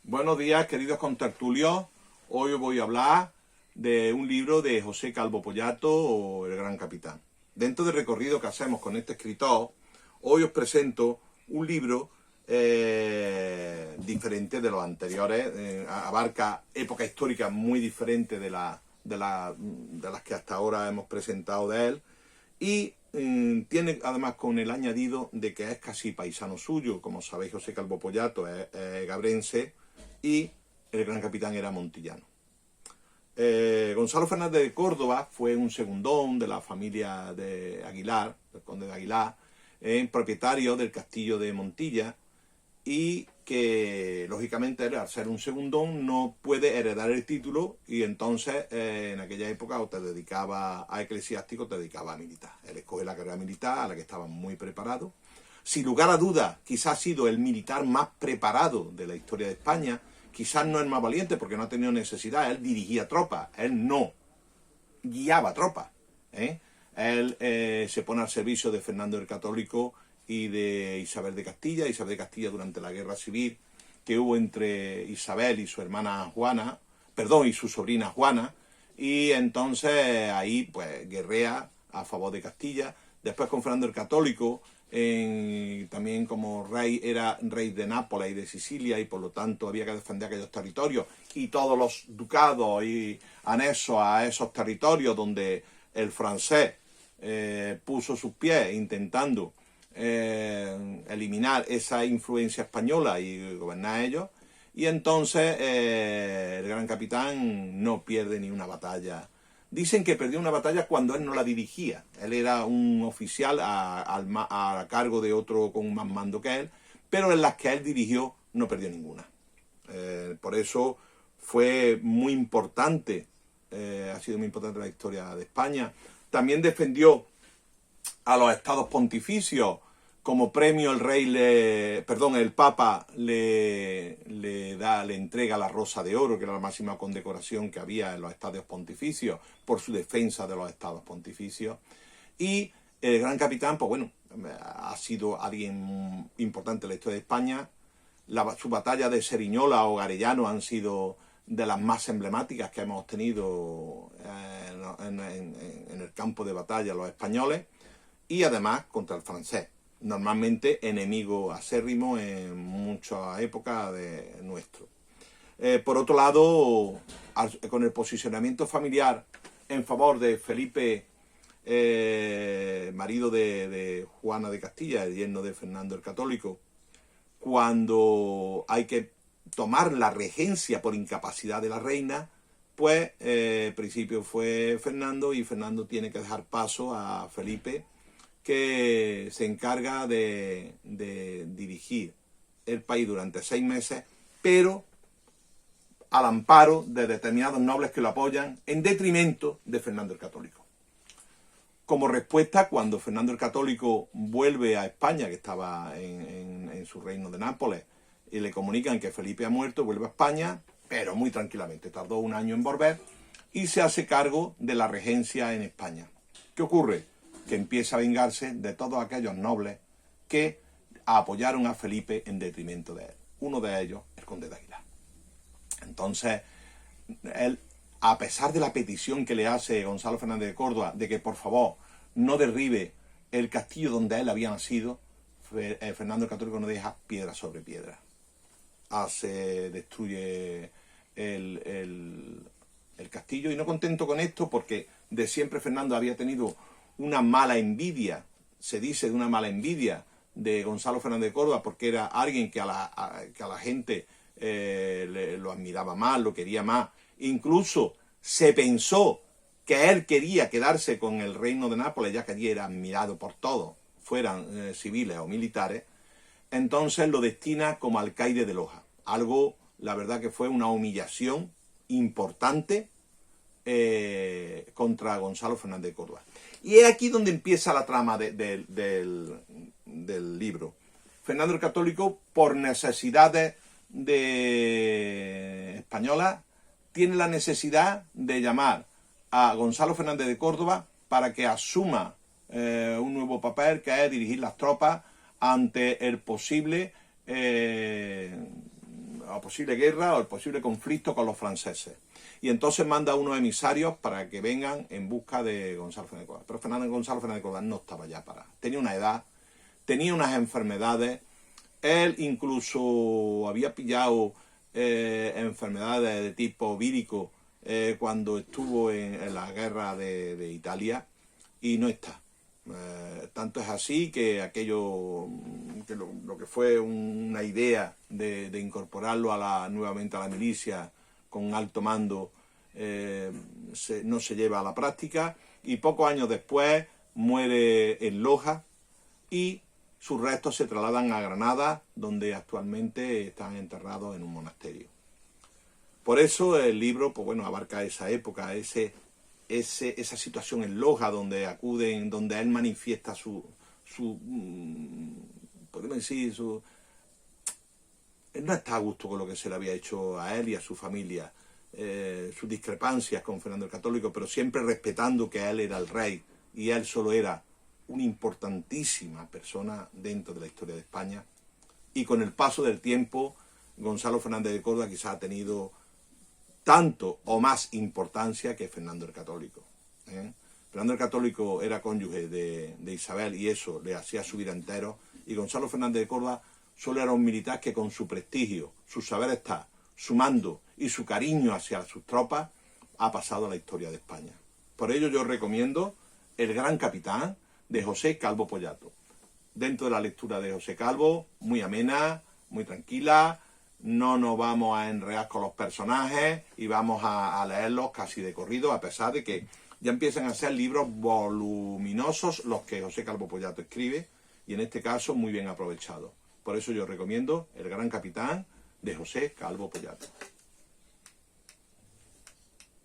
Buenos días, queridos contertulios. Hoy os voy a hablar de un libro de José Calvo Pollato, o El Gran Capitán. Dentro del recorrido que hacemos con este escritor, hoy os presento un libro diferente de los anteriores. Abarca épocas históricas muy diferentes de las que hasta ahora hemos presentado de él. Y tiene además con el añadido de que es casi paisano suyo. Como sabéis, José Calvo Pollato es gabrense y El Gran Capitán era montillano. Gonzalo Fernández de Córdoba fue un segundón de la familia de Aguilar, del conde de Aguilar, propietario del castillo de Montilla, y que lógicamente al ser un segundón no puede heredar el título, y entonces en aquella época o te dedicaba a eclesiástico o te dedicaba a militar. Él escoge la carrera militar, a la que estaba muy preparado. Sin lugar a dudas, quizás ha sido el militar más preparado de la historia de España. Quizás no el más valiente porque no ha tenido necesidad. Él dirigía tropas, él no guiaba tropas. Él se pone al servicio de Fernando el Católico y de Isabel de Castilla. Isabel de Castilla durante la guerra civil que hubo entre Isabel y su hermana Juana, y su sobrina Juana, y entonces ahí pues guerrea a favor de Castilla. Después con Fernando el Católico, también como rey, era rey de Nápoles y de Sicilia, y por lo tanto había que defender aquellos territorios y todos los ducados y anexos a esos territorios donde el francés puso sus pies intentando eliminar esa influencia española y gobernar ellos. Y entonces el Gran Capitán no pierde ni una batalla. Dicen que perdió una batalla cuando él no la dirigía. Él era un oficial a cargo de otro con más mando que él, pero en las que él dirigió no perdió ninguna. Por eso fue muy importante, ha sido muy importante en la historia de España. También defendió a los estados pontificios. Como premio el Papa le entrega la Rosa de Oro, que era la máxima condecoración que había en los estados pontificios, por su defensa de los estados pontificios. Y el Gran Capitán, pues bueno, ha sido alguien importante en la historia de España. Su batalla de Seriñola o Garellano han sido de las más emblemáticas que hemos tenido en el campo de batalla los españoles, y además contra el francés, normalmente enemigo acérrimo en muchas épocas de nuestro. Por otro lado, con el posicionamiento familiar en favor de Felipe, marido de Juana de Castilla, el yerno de Fernando el Católico, cuando hay que tomar la regencia por incapacidad de la reina, pues al principio fue Fernando, y Fernando tiene que dejar paso a Felipe, que se encarga de dirigir el país durante 6 meses, pero al amparo de determinados nobles que lo apoyan, en detrimento de Fernando el Católico. Como respuesta, cuando Fernando el Católico vuelve a España, que estaba en su reino de Nápoles, y le comunican que Felipe ha muerto, vuelve a España, pero muy tranquilamente. Tardó 1 año en volver y se hace cargo de la regencia en España. ¿Qué ocurre? Que empieza a vengarse de todos aquellos nobles que apoyaron a Felipe en detrimento de él. Uno de ellos, el conde de Aguilar. Entonces, él, a pesar de la petición que le hace Gonzalo Fernández de Córdoba de que por favor no derribe el castillo donde él había nacido, Fernando el Católico no deja piedra sobre piedra. Se destruye el castillo, y no contento con esto, porque de siempre Fernando había tenido una mala envidia, se dice de una mala envidia de Gonzalo Fernández de Córdoba, porque era alguien que a la gente lo admiraba más, lo quería más. Incluso se pensó que él quería quedarse con el reino de Nápoles, ya que allí era admirado por todos, fueran civiles o militares. Entonces lo destina como alcaide de Loja. Algo, la verdad, que fue una humillación importante contra Gonzalo Fernández de Córdoba. Y es aquí donde empieza la trama del libro. Fernando el Católico, por necesidades españolas, tiene la necesidad de llamar a Gonzalo Fernández de Córdoba para que asuma un nuevo papel, que es dirigir las tropas ante el posible o posible guerra o el posible conflicto con los franceses. Y entonces manda unos emisarios para que vengan en busca de Gonzalo Fernández de Córdoba. Pero Gonzalo Fernández de Córdoba no estaba ya para. Tenía una edad, tenía unas enfermedades, él incluso había pillado enfermedades de tipo vírico cuando estuvo en la guerra de Italia y no está. Tanto es así que aquello, que lo que fue una idea de incorporarlo nuevamente a la milicia con alto mando, no se lleva a la práctica, y pocos años después muere en Loja y sus restos se trasladan a Granada, donde actualmente están enterrados en un monasterio. Por eso el libro, pues bueno, abarca esa época, esa situación en Loja donde acuden, donde él manifiesta podemos decir, él no está a gusto con lo que se le había hecho a él y a su familia, sus discrepancias con Fernando el Católico, pero siempre respetando que él era el rey y él solo era una importantísima persona dentro de la historia de España. Y con el paso del tiempo, Gonzalo Fernández de Córdoba quizás ha tenido tanto o más importancia que Fernando el Católico. Fernando el Católico era cónyuge de Isabel y eso le hacía su vida entero, y Gonzalo Fernández de Córdoba solo era un militar que con su prestigio, su saber estar, su mando y su cariño hacia sus tropas ha pasado a la historia de España. Por ello yo recomiendo El Gran Capitán de José Calvo Pollato. Dentro de la lectura de José Calvo, muy amena, muy tranquila, no nos vamos a enredar con los personajes y vamos a leerlos casi de corrido, a pesar de que ya empiezan a ser libros voluminosos los que José Calvo Pollato escribe, y en este caso muy bien aprovechados. Por eso yo recomiendo El Gran Capitán de José Calvo Pollato.